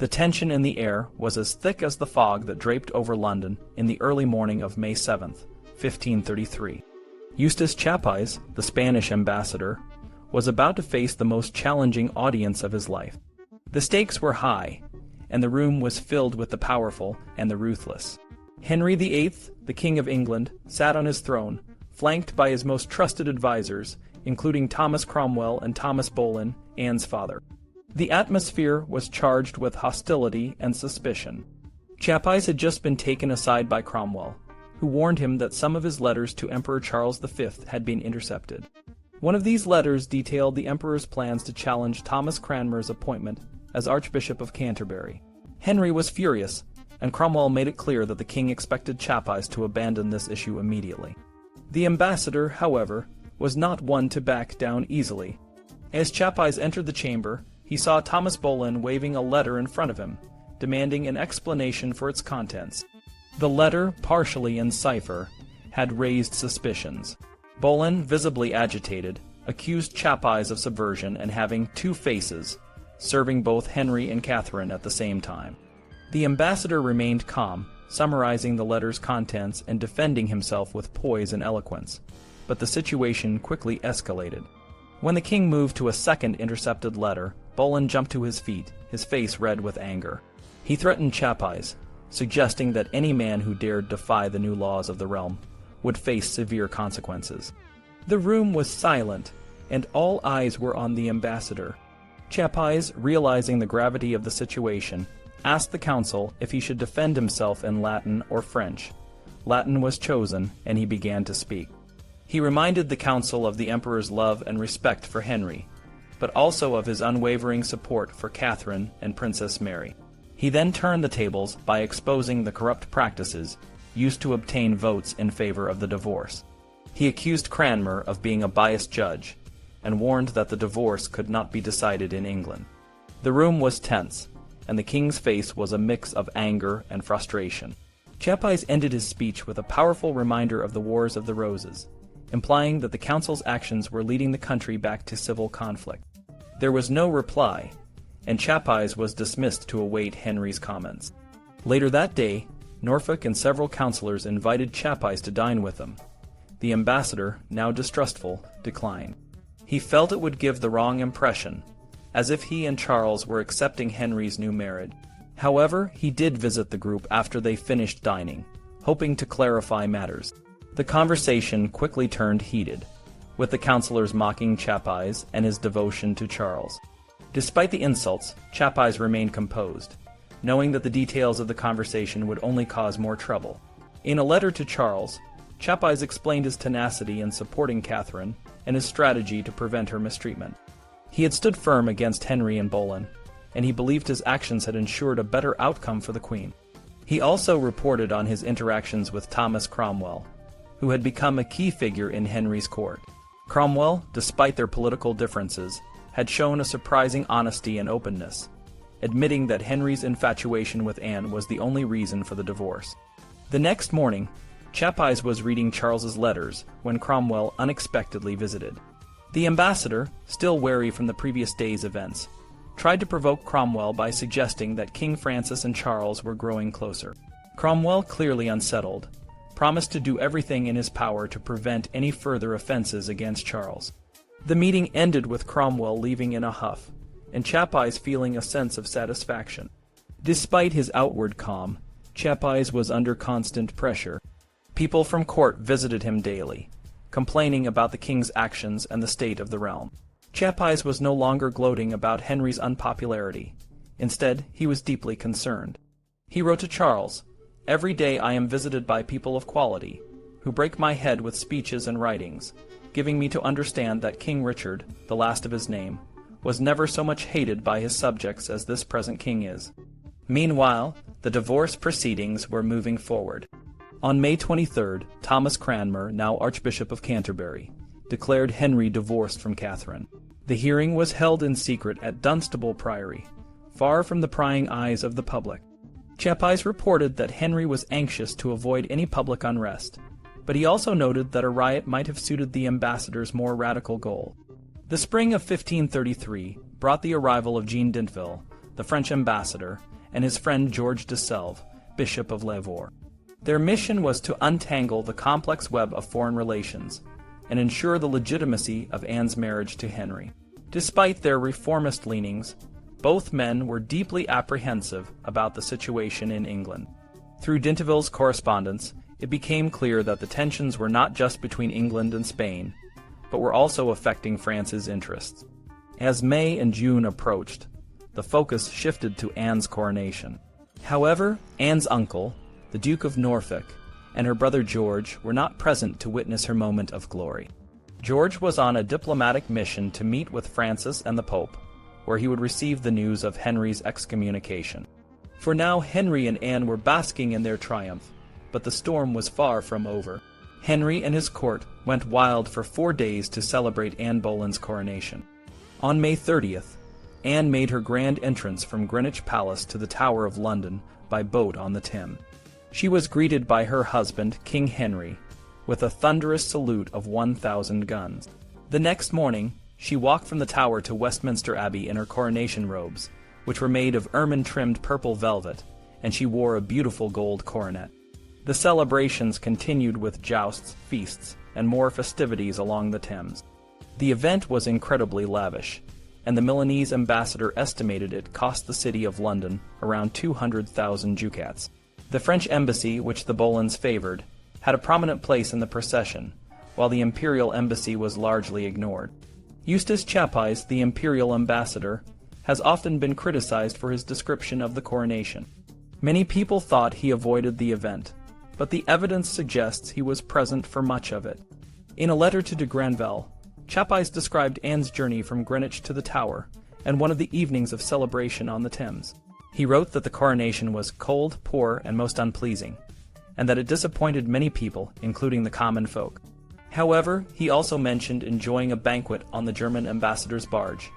The tension in the air was as thick as the fog that draped over London in the early morning of May 7th, 1533. Eustace Chapuys, the Spanish ambassador, was about to face the most challenging audience of his life. The stakes were high, and the room was filled with the powerful and the ruthless. Henry VIII, the King of England, sat on his throne, flanked by his most trusted advisers, including Thomas Cromwell and Thomas Boleyn, Anne's father. The atmosphere was charged with hostility and suspicion. Chapuys had just been taken aside by Cromwell, who warned him that some of his letters to Emperor Charles V had been intercepted. One of these letters detailed the emperor's plans to challenge Thomas Cranmer's appointment as Archbishop of Canterbury. Henry was furious, and Cromwell made it clear that the king expected Chapuys to abandon this issue immediately. The ambassador, however, was not one to back down easily. As Chapuys entered the chamber, he saw Thomas Boleyn waving a letter in front of him, demanding an explanation for its contents. The letter, partially in cipher, had raised suspicions. Boleyn, visibly agitated, accused Chapuys of subversion and having two faces, serving both Henry and Katherine at the same time. The ambassador remained calm, summarizing the letter's contents and defending himself with poise and eloquence. But the situation quickly escalated. When the king moved to a second intercepted letter, Boleyn jumped to his feet, his face red with anger. He threatened Chapuys, suggesting that any man who dared defy the new laws of the realm would face severe consequences. The room was silent, and all eyes were on the ambassador. Chapuys, realizing the gravity of the situation, asked the council if he should defend himself in Latin or French. Latin was chosen, and he began to speak. He reminded the council of the emperor's love and respect for Henry, but also of his unwavering support for Catherine and Princess Mary. He then turned the tables by exposing the corrupt practices used to obtain votes in favor of the divorce. He accused Cranmer of being a biased judge, and warned that the divorce could not be decided in England. The room was tense, and the king's face was a mix of anger and frustration. Chapuys ended his speech with a powerful reminder of the Wars of the Roses, implying that the council's actions were leading the country back to civil conflict. There was no reply, and Chapuys was dismissed to await Henry's comments. Later that day, Norfolk and several councillors invited Chapuys to dine with them. The ambassador, now distrustful, declined. He felt it would give the wrong impression, as if he and Charles were accepting Henry's new marriage. However, he did visit the group after they finished dining, hoping to clarify matters. The conversation quickly turned heated, with the councillors mocking Chapuys and his devotion to Charles. Despite the insults, Chapuys remained composed, knowing that the details of the conversation would only cause more trouble. In a letter to Charles, Chapuys explained his tenacity in supporting Catherine and his strategy to prevent her mistreatment. He had stood firm against Henry and Boleyn, and he believed his actions had ensured a better outcome for the Queen. He also reported on his interactions with Thomas Cromwell, who had become a key figure in Henry's court. Cromwell, despite their political differences, had shown a surprising honesty and openness, admitting that Henry's infatuation with Anne was the only reason for the divorce. The next morning, Chapuys was reading Charles's letters when Cromwell unexpectedly visited. The ambassador, still wary from the previous day's events, tried to provoke Cromwell by suggesting that King Francis and Charles were growing closer. Cromwell, clearly unsettled, promised to do everything in his power to prevent any further offenses against Charles. The meeting ended with Cromwell leaving in a huff, and Chapuys feeling a sense of satisfaction. Despite his outward calm, Chapuys was under constant pressure. People from court visited him daily, complaining about the king's actions and the state of the realm. Chapuys was no longer gloating about Henry's unpopularity. Instead, he was deeply concerned. He wrote to Charles, "Every day I am visited by people of quality, who break my head with speeches and writings, giving me to understand that King Richard, the last of his name, was never so much hated by his subjects as this present king is." Meanwhile, the divorce proceedings were moving forward. On May 23rd, Thomas Cranmer, now Archbishop of Canterbury, declared Henry divorced from Catherine. The hearing was held in secret at Dunstable Priory, far from the prying eyes of the public. Chapuys reported that Henry was anxious to avoid any public unrest, but he also noted that a riot might have suited the ambassador's more radical goal. The spring of 1533 brought the arrival of Jean d'Intville, the French ambassador, and his friend George de Selve, Bishop of Lavore. Their mission was to untangle the complex web of foreign relations and ensure the legitimacy of Anne's marriage to Henry. Despite their reformist leanings, both men were deeply apprehensive about the situation in England. Through Dinterville's correspondence, it became clear that the tensions were not just between England and Spain, but were also affecting France's interests. As May and June approached, the focus shifted to Anne's coronation. However, Anne's uncle, the Duke of Norfolk, and her brother George were not present to witness her moment of glory. George was on a diplomatic mission to meet with Francis and the Pope, where he would receive the news of Henry's excommunication. For now, Henry and Anne were basking in their triumph, but the storm was far from over. Henry and his court went wild for 4 days to celebrate Anne Boleyn's coronation. On May 30th, Anne made her grand entrance from Greenwich Palace to the Tower of London by boat on the Thames. She was greeted by her husband, King Henry, with a thunderous salute of 1,000 guns. The next morning, she walked from the Tower to Westminster Abbey in her coronation robes, which were made of ermine-trimmed purple velvet, and she wore a beautiful gold coronet. The celebrations continued with jousts, feasts, and more festivities along the Thames. The event was incredibly lavish, and the Milanese ambassador estimated it cost the city of London around 200,000 ducats. The French embassy, which the Boleyns favored, had a prominent place in the procession, while the imperial embassy was largely ignored. Eustace Chapuys, the imperial ambassador, has often been criticized for his description of the coronation. Many people thought he avoided the event, but the evidence suggests he was present for much of it. In a letter to de Granvelle, Chapuys described Anne's journey from Greenwich to the Tower and one of the evenings of celebration on the Thames. He wrote that the coronation was cold, poor, and most unpleasing, and that it disappointed many people, including the common folk. However, he also mentioned enjoying a banquet on the German ambassador's barge,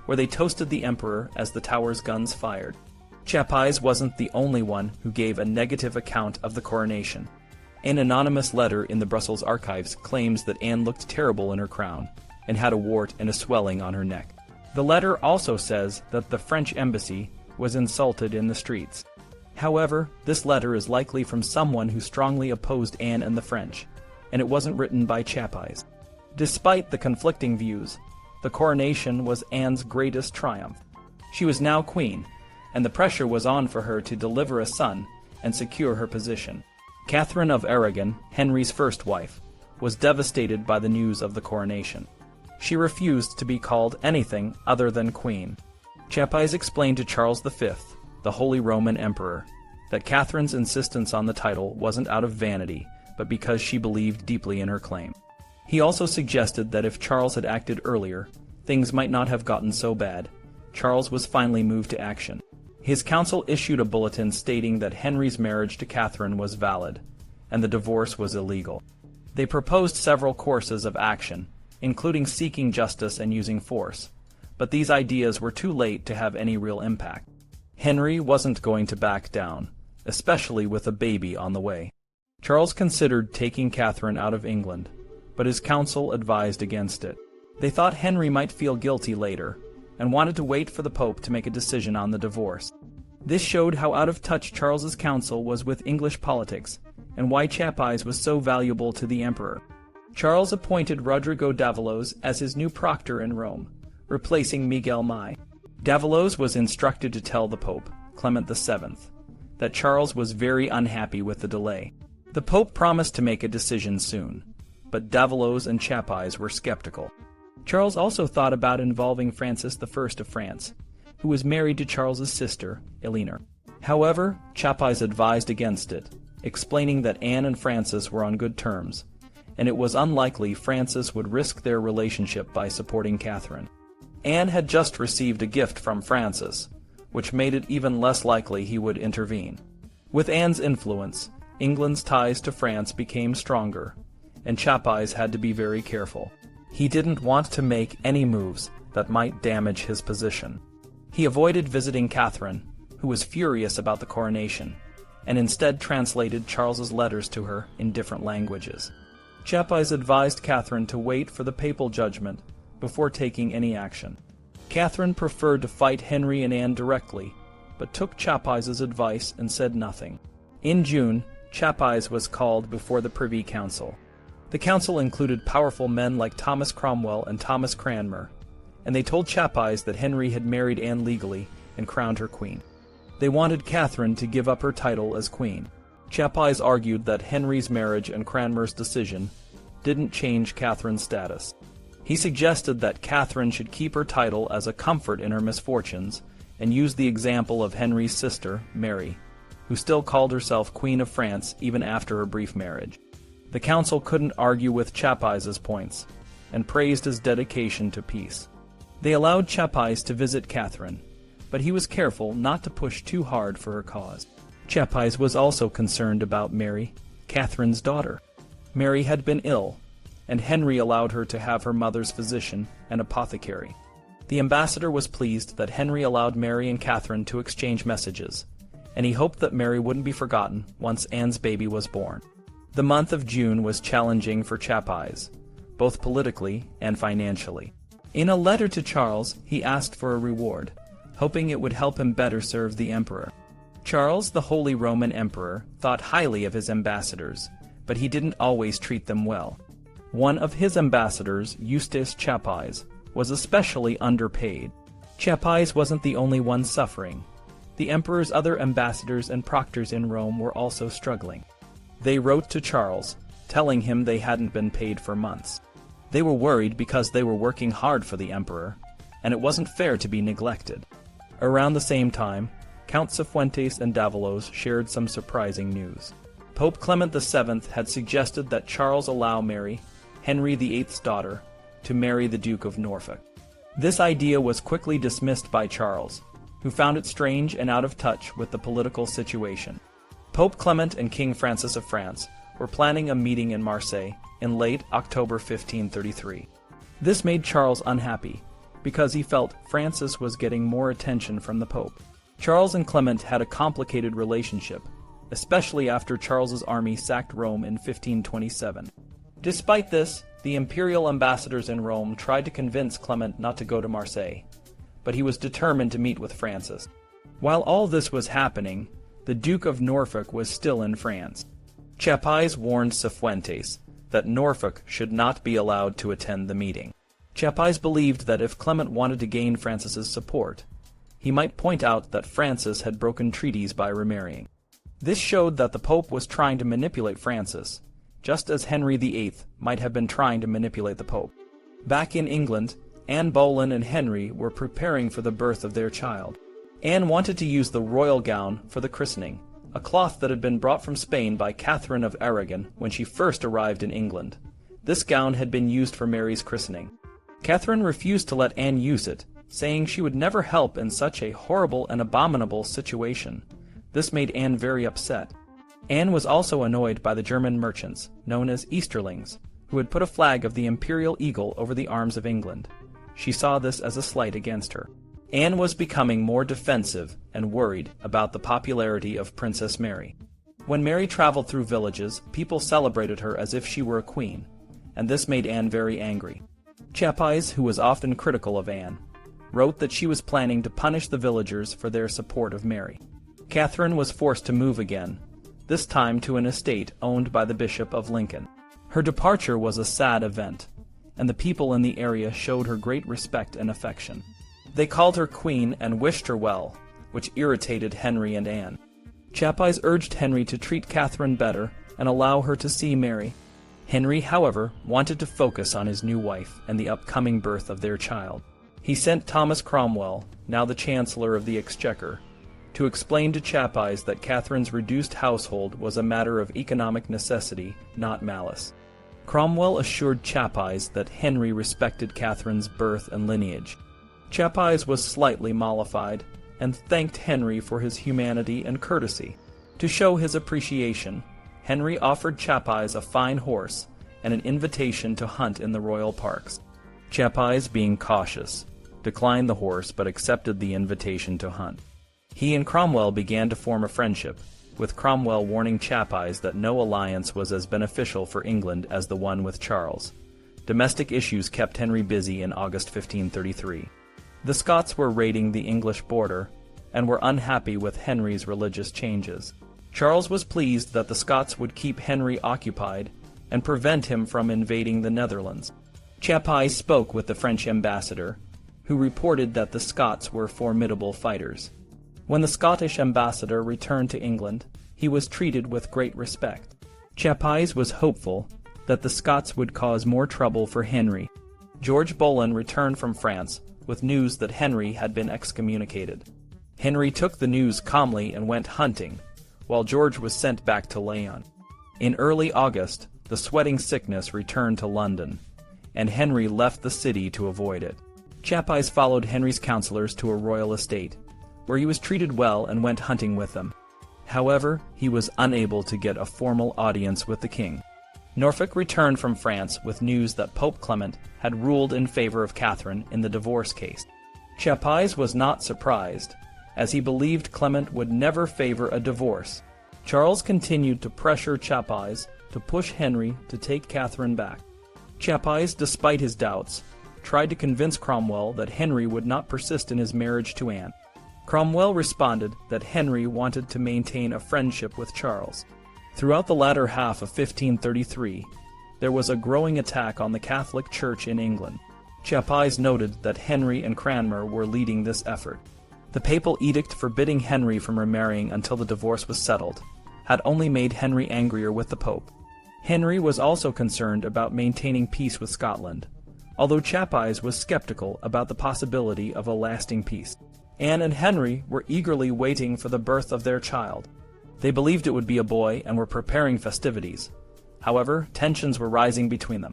where they toasted the emperor as the Tower's guns fired. Chapuys wasn't the only one who gave a negative account of the coronation. An anonymous letter in the Brussels archives claims that Anne looked terrible in her crown and had a wart and a swelling on her neck. The letter also says that the French embassy was insulted in the streets. However, this letter is likely from someone who strongly opposed Anne and the French, and it wasn't written by Chapuys. Despite the conflicting views, the coronation was Anne's greatest triumph. She was now queen, and the pressure was on for her to deliver a son and secure her position. Katherine of Aragon, Henry's first wife, was devastated by the news of the coronation. She refused to be called anything other than queen. Chapuys explained to Charles V, the Holy Roman Emperor, that Catherine's insistence on the title wasn't out of vanity, but because she believed deeply in her claim. He also suggested that if Charles had acted earlier, things might not have gotten so bad. Charles was finally moved to action. His council issued a bulletin stating that Henry's marriage to Catherine was valid, and the divorce was illegal. They proposed several courses of action, including seeking justice and using force, but these ideas were too late to have any real impact. Henry wasn't going to back down, especially with a baby on the way. Charles considered taking Catherine out of England, but his council advised against it. They thought Henry might feel guilty later, and wanted to wait for the Pope to make a decision on the divorce. This showed how out of touch Charles's council was with English politics, and why Chapuys was so valuable to the emperor. Charles appointed Rodrigo Davalos as his new proctor in Rome, replacing Miguel May. Davalos was instructed to tell the Pope, Clement VII, that Charles was very unhappy with the delay. The Pope promised to make a decision soon, but Davalos and Chapuys were skeptical. Charles also thought about involving Francis I of France, who was married to Charles's sister, Eleanor. However, Chapuys advised against it, explaining that Anne and Francis were on good terms, and it was unlikely Francis would risk their relationship by supporting Catherine. Anne had just received a gift from Francis, which made it even less likely he would intervene. With Anne's influence, England's ties to France became stronger, and Chapuys had to be very careful. He didn't want to make any moves that might damage his position. He avoided visiting Catherine, who was furious about the coronation, and instead translated Charles's letters to her in different languages. Chapuys advised Catherine to wait for the papal judgment before taking any action. Catherine preferred to fight Henry and Anne directly, but took Chapuys' advice and said nothing. In June, Chapuys was called before the Privy Council. The council included powerful men like Thomas Cromwell and Thomas Cranmer, and they told Chapuys that Henry had married Anne legally and crowned her queen. They wanted Catherine to give up her title as queen. Chapuys argued that Henry's marriage and Cranmer's decision didn't change Catherine's status. He suggested that Catherine should keep her title as a comfort in her misfortunes and use the example of Henry's sister, Mary, who still called herself Queen of France even after her brief marriage. The council couldn't argue with Chapuys' points and praised his dedication to peace. They allowed Chapuys to visit Catherine, but he was careful not to push too hard for her cause. Chapuys was also concerned about Mary, Catherine's daughter. Mary had been ill, and Henry allowed her to have her mother's physician and apothecary. The ambassador was pleased that Henry allowed Mary and Catherine to exchange messages, and he hoped that Mary wouldn't be forgotten once Anne's baby was born. The month of June was challenging for Chapuys, both politically and financially. In a letter to Charles, he asked for a reward, hoping it would help him better serve the emperor. Charles, the Holy Roman Emperor, thought highly of his ambassadors, but he didn't always treat them well. One of his ambassadors, Eustace Chapuys, was especially underpaid. Chapuys wasn't the only one suffering. The emperor's other ambassadors and proctors in Rome were also struggling. They wrote to Charles, telling him they hadn't been paid for months. They were worried because they were working hard for the emperor, and it wasn't fair to be neglected. Around the same time, Count Cifuentes and Davalos shared some surprising news. Pope Clement VII had suggested that Charles allow Mary, Henry VIII's daughter, to marry the Duke of Norfolk. This idea was quickly dismissed by Charles, who found it strange and out of touch with the political situation. Pope Clement and King Francis of France were planning a meeting in Marseille in late October 1533. This made Charles unhappy, because he felt Francis was getting more attention from the Pope. Charles and Clement had a complicated relationship, especially after Charles's army sacked Rome in 1527. Despite this, the imperial ambassadors in Rome tried to convince Clement not to go to Marseille, but he was determined to meet with Francis. While all this was happening, the Duke of Norfolk was still in France. Chapuys warned Cifuentes that Norfolk should not be allowed to attend the meeting. Chapuys believed that if Clement wanted to gain Francis's support, he might point out that Francis had broken treaties by remarrying. This showed that the Pope was trying to manipulate Francis, just as Henry VIII might have been trying to manipulate the Pope. Back in England, Anne Boleyn and Henry were preparing for the birth of their child. Anne wanted to use the royal gown for the christening, a cloth that had been brought from Spain by Katherine of Aragon when she first arrived in England. This gown had been used for Mary's christening. Catherine refused to let Anne use it, saying she would never help in such a horrible and abominable situation. This made Anne very upset. Anne was also annoyed by the German merchants, known as Easterlings, who had put a flag of the imperial eagle over the arms of England. She saw this as a slight against her. Anne was becoming more defensive and worried about the popularity of Princess Mary. When Mary traveled through villages, people celebrated her as if she were a queen, and this made Anne very angry. Chapuys, who was often critical of Anne, wrote that she was planning to punish the villagers for their support of Mary. Catherine was forced to move again, this time to an estate owned by the Bishop of Lincoln. Her departure was a sad event, and the people in the area showed her great respect and affection. They called her queen and wished her well, which irritated Henry and Anne. Chapuys urged Henry to treat Catherine better and allow her to see Mary. Henry, however, wanted to focus on his new wife and the upcoming birth of their child. He sent Thomas Cromwell, now the Chancellor of the Exchequer, to explain to Chapuys that Catherine's reduced household was a matter of economic necessity, not malice. Cromwell assured Chapuys that Henry respected Catherine's birth and lineage. Chapuys was slightly mollified and thanked Henry for his humanity and courtesy. To show his appreciation, Henry offered Chapuys a fine horse and an invitation to hunt in the royal parks. Chapuys, being cautious, declined the horse but accepted the invitation to hunt. He and Cromwell began to form a friendship, with Cromwell warning Chapuys that no alliance was as beneficial for England as the one with Charles. Domestic issues kept Henry busy in August 1533. The Scots were raiding the English border and were unhappy with Henry's religious changes. Charles was pleased that the Scots would keep Henry occupied and prevent him from invading the Netherlands. Chapuys spoke with the French ambassador, who reported that the Scots were formidable fighters. When the Scottish ambassador returned to England, he was treated with great respect. Chapuys was hopeful that the Scots would cause more trouble for Henry. George Boleyn returned from France with news that Henry had been excommunicated. Henry took the news calmly and went hunting, while George was sent back to Leon. In early August, the sweating sickness returned to London, and Henry left the city to avoid it. Chapuys followed Henry's counselors to a royal estate, where he was treated well and went hunting with them. However, he was unable to get a formal audience with the king. Norfolk returned from France with news that Pope Clement had ruled in favor of Catherine in the divorce case. Chapuys was not surprised, as he believed Clement would never favor a divorce. Charles continued to pressure Chapuys to push Henry to take Catherine back. Chapuys, despite his doubts, tried to convince Cromwell that Henry would not persist in his marriage to Anne. Cromwell responded that Henry wanted to maintain a friendship with Charles. Throughout the latter half of 1533, there was a growing attack on the Catholic Church in England. Chapuys noted that Henry and Cranmer were leading this effort. The papal edict forbidding Henry from remarrying until the divorce was settled had only made Henry angrier with the Pope. Henry was also concerned about maintaining peace with Scotland, although Chapuys was skeptical about the possibility of a lasting peace. Anne and Henry were eagerly waiting for the birth of their child. They believed it would be a boy and were preparing festivities. However, tensions were rising between them.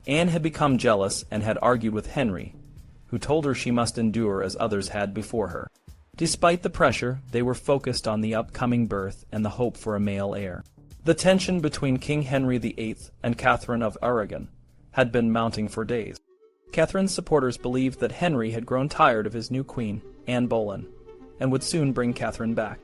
Anne had become jealous and had argued with Henry, who told her she must endure as others had before her. Despite the pressure, they were focused on the upcoming birth and the hope for a male heir. The tension between King Henry VIII and Katherine of Aragon had been mounting for days. Catherine's supporters believed that Henry had grown tired of his new queen, Anne Boleyn, and would soon bring Catherine back.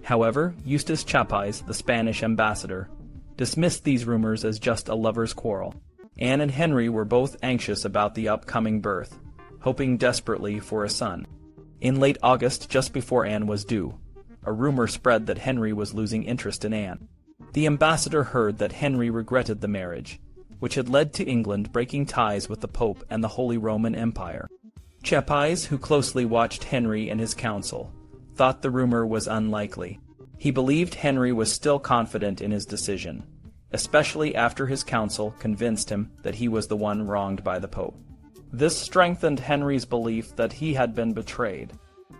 However, Eustace Chapuys, the Spanish ambassador, dismissed these rumors as just a lover's quarrel. Anne and Henry were both anxious about the upcoming birth, hoping desperately for a son. In late August, just before Anne was due, a rumor spread that Henry was losing interest in Anne. The ambassador heard that Henry regretted the marriage, which had led to England breaking ties with the Pope and the Holy Roman Empire. Chapuys, who closely watched Henry and his council, thought the rumor was unlikely. He believed Henry was still confident in his decision, especially after his council convinced him that he was the one wronged by the Pope. This strengthened Henry's belief that he had been betrayed.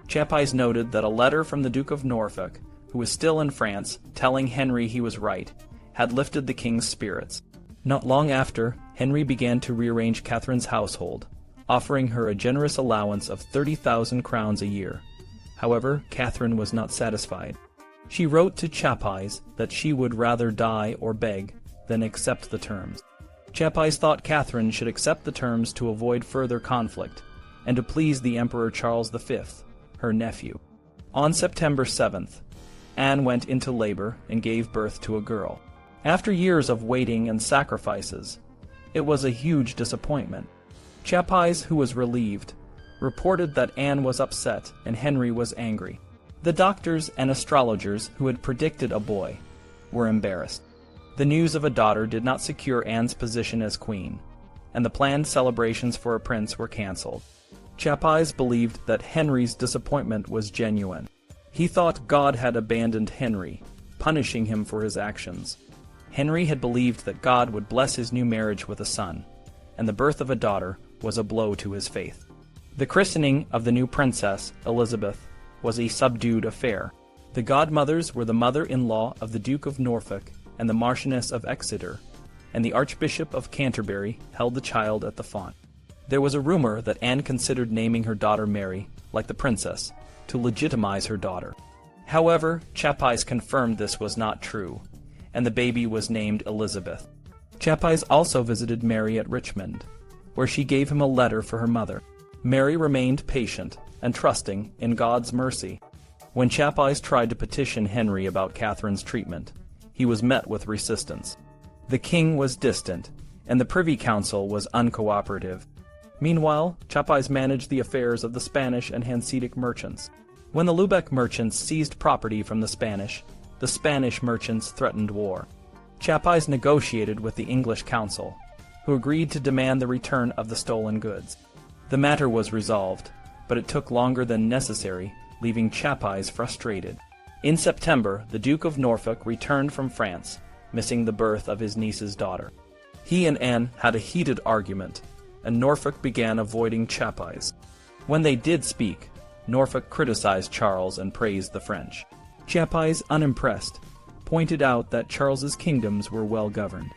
Chapuys noted that a letter from the Duke of Norfolk, who was still in France, telling Henry he was right, had lifted the king's spirits. Not long after, Henry began to rearrange Catherine's household, offering her a generous allowance of 30,000 crowns a year. However, Catherine was not satisfied. She wrote to Chapuys that she would rather die or beg than accept the terms. Chapuys thought Catherine should accept the terms to avoid further conflict and to please the Emperor Charles V, her nephew. On September 7th, Anne went into labor and gave birth to a girl. After years of waiting and sacrifices, it was a huge disappointment. Chapuys, who was relieved, reported that Anne was upset and Henry was angry. The doctors and astrologers who had predicted a boy were embarrassed. The news of a daughter did not secure Anne's position as queen, and the planned celebrations for a prince were cancelled. Chapuys believed that Henry's disappointment was genuine. He thought God had abandoned Henry, punishing him for his actions. Henry had believed that God would bless his new marriage with a son, and the birth of a daughter was a blow to his faith. The christening of the new princess, Elizabeth, was a subdued affair. The godmothers were the mother-in-law of the Duke of Norfolk and the Marchioness of Exeter, and the Archbishop of Canterbury held the child at the font. There was a rumor that Anne considered naming her daughter Mary, like the princess, to legitimize her daughter. However, Chapuys confirmed this was not true, and the baby was named Elizabeth. Chapuys also visited Mary at Richmond, where she gave him a letter for her mother. Mary remained patient and trusting in God's mercy. When Chapuys tried to petition Henry about Catherine's treatment, he was met with resistance. The king was distant, and the Privy Council was uncooperative. Meanwhile, Chapuys managed the affairs of the Spanish and Hanseatic merchants. When the Lubeck merchants seized property from the Spanish merchants threatened war. Chapuys negotiated with the English council, who agreed to demand the return of the stolen goods. The matter was resolved, but it took longer than necessary, leaving Chapuys frustrated. In September, the Duke of Norfolk returned from France, missing the birth of his niece's daughter. He and Anne had a heated argument, and Norfolk began avoiding Chapuys. When they did speak, Norfolk criticized Charles and praised the French. Chapuys, unimpressed, pointed out that Charles's kingdoms were well governed.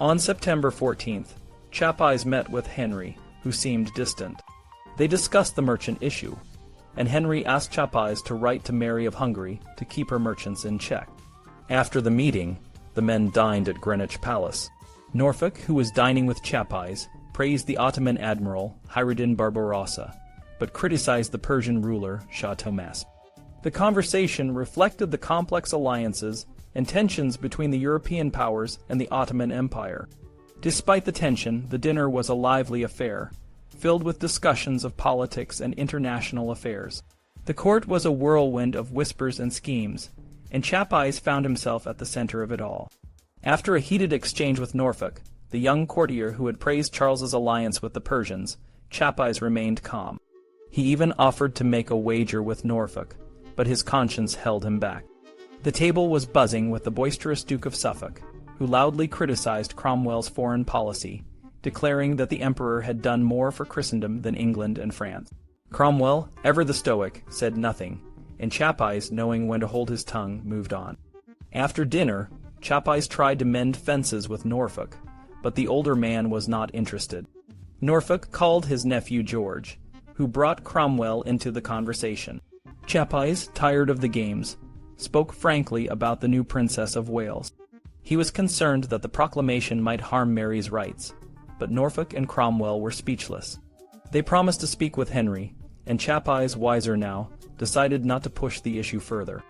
On September 14th, Chapuys met with Henry, who seemed distant. They discussed the merchant issue, and Henry asked Chapuys to write to Mary of Hungary to keep her merchants in check. After the meeting, the men dined at Greenwich Palace. Norfolk, who was dining with Chapuys, praised the Ottoman admiral Hayreddin Barbarossa, but criticized the Persian ruler Shah Thomas. The conversation reflected the complex alliances and tensions between the European powers and the Ottoman Empire. Despite the tension, the dinner was a lively affair, filled with discussions of politics and international affairs. The court was a whirlwind of whispers and schemes, and Chapuys found himself at the center of it all. After a heated exchange with Norfolk, the young courtier who had praised Charles's alliance with the Persians, Chapuys remained calm. He even offered to make a wager with Norfolk, but his conscience held him back. The table was buzzing with the boisterous Duke of Suffolk, who loudly criticized Cromwell's foreign policy, declaring that the emperor had done more for Christendom than England and France. Cromwell, ever the stoic, said nothing, and Chapuys, knowing when to hold his tongue, moved on. After dinner, Chapuys tried to mend fences with Norfolk, but the older man was not interested. Norfolk called his nephew George, who brought Cromwell into the conversation. Chapuys, tired of the games, spoke frankly about the new Princess of Wales. He was concerned that the proclamation might harm Mary's rights, but Norfolk and Cromwell were speechless. They promised to speak with Henry, and Chapuys, wiser now, decided not to push the issue further.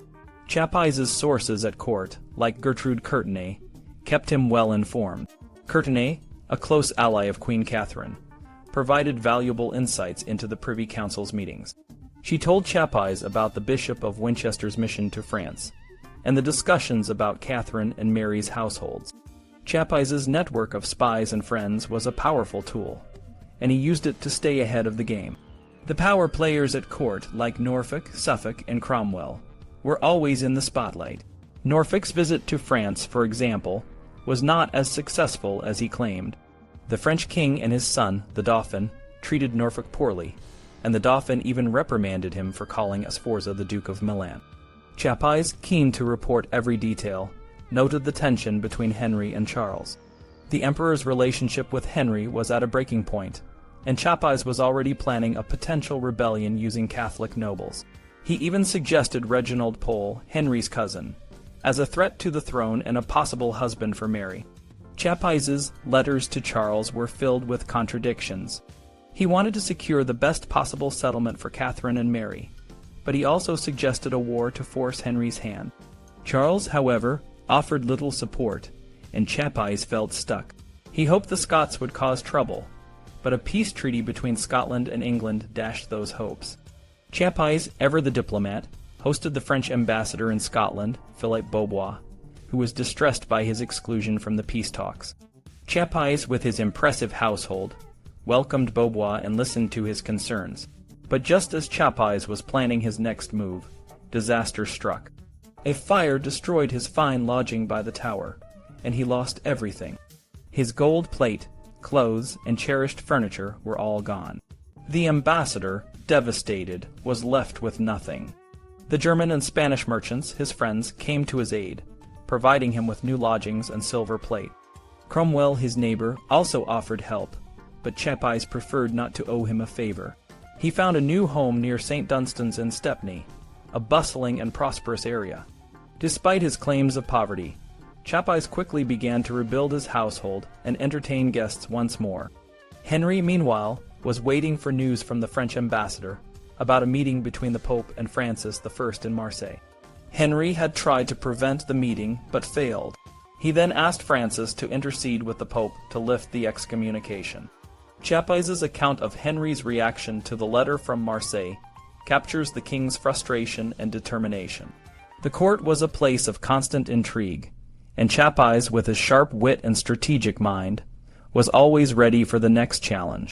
Chapuys's sources at court, like Gertrude Courtenay, kept him well informed. Courtenay, a close ally of Queen Catherine, provided valuable insights into the Privy Council's meetings. She told Chapuys about the Bishop of Winchester's mission to France, and the discussions about Catherine and Mary's households. Chapuys's network of spies and friends was a powerful tool, and he used it to stay ahead of the game. The power players at court, like Norfolk, Suffolk, and Cromwell, were always in the spotlight. Norfolk's visit to France, for example, was not as successful as he claimed. The French king and his son, the Dauphin, treated Norfolk poorly, and the Dauphin even reprimanded him for calling Sforza the Duke of Milan. Chapuys, keen to report every detail, noted the tension between Henry and Charles. The emperor's relationship with Henry was at a breaking point, and Chapuys was already planning a potential rebellion using Catholic nobles. He even suggested Reginald Pole, Henry's cousin, as a threat to the throne and a possible husband for Mary. Chapuys's letters to Charles were filled with contradictions. He wanted to secure the best possible settlement for Catherine and Mary, but he also suggested a war to force Henry's hand. Charles, however, offered little support, and Chapuys felt stuck. He hoped the Scots would cause trouble, but a peace treaty between Scotland and England dashed those hopes. Chapuys, ever the diplomat, hosted the French ambassador in Scotland, Philippe Beaubois, who was distressed by his exclusion from the peace talks. Chapuys, with his impressive household, welcomed Beaubois and listened to his concerns. But just as Chapuys was planning his next move, disaster struck. A fire destroyed his fine lodging by the Tower, and he lost everything. His gold plate, clothes, and cherished furniture were all gone. The ambassador, devastated, was left with nothing. The German and Spanish merchants, his friends, came to his aid, providing him with new lodgings and silver plate. Cromwell, his neighbor, also offered help, but Chapuys preferred not to owe him a favor. He found a new home near St. Dunstan's in Stepney, a bustling and prosperous area. Despite his claims of poverty, Chapuys quickly began to rebuild his household and entertain guests once more. Henry, meanwhile, was waiting for news from the French ambassador about a meeting between the Pope and Francis I in Marseille. Henry had tried to prevent the meeting but failed. He then asked Francis to intercede with the Pope to lift the excommunication. Chapuys's account of Henry's reaction to the letter from Marseille captures the king's frustration and determination. The court was a place of constant intrigue, and Chapuys, with his sharp wit and strategic mind, was always ready for the next challenge.